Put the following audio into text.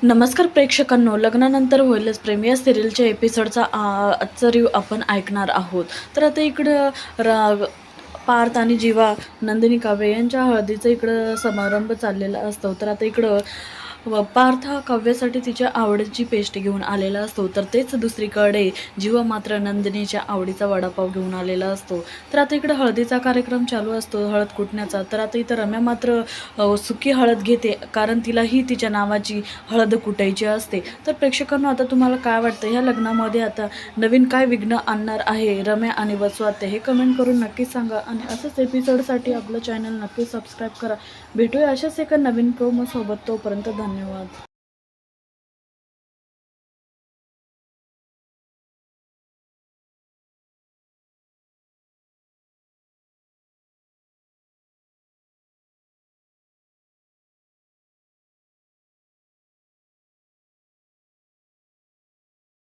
नमस्कार प्रेक्षकांनो, लग्नानंतर होईलच प्रेम या सिरियलच्या एपिसोडचा आजचा रिव्ह्यू आपण ऐकणार आहोत. तर आता इकडं पार्थ आणि जीवा, नंदिनी काव्य यांच्या हळदीचा इकडं समारंभ चाललेला असतो. तर आता इकडं पार्थ हा काव्यासाठी तिच्या आवडीची पेस्ट घेऊन आलेला असतो. तर तेच दुसरीकडे जीवा मात्र नंदिनीच्या आवडीचा वडापाव घेऊन आलेला असतो. तर आता इकडं हळदीचा कार्यक्रम चालू असतो, हळद कुटण्याचा. तर आता इथं रम्या मात्र सुकी हळद घेते, कारण तिलाही तिच्या नावाची हळद कुटायची असते. तर प्रेक्षकांनो, आता तुम्हाला काय वाटतं, ह्या लग्नामध्ये आता नवीन काय विघ्न आणणार आहे रम्या आणि वसवाते, हे कमेंट करून नक्कीच सांगा. आणि असंच एपिसोडसाठी आपलं चॅनल नक्की सबस्क्राईब करा. भेटूया अशाच एका नवीन प्रोमो सोबत. तोपर्यंत धन्यवाद.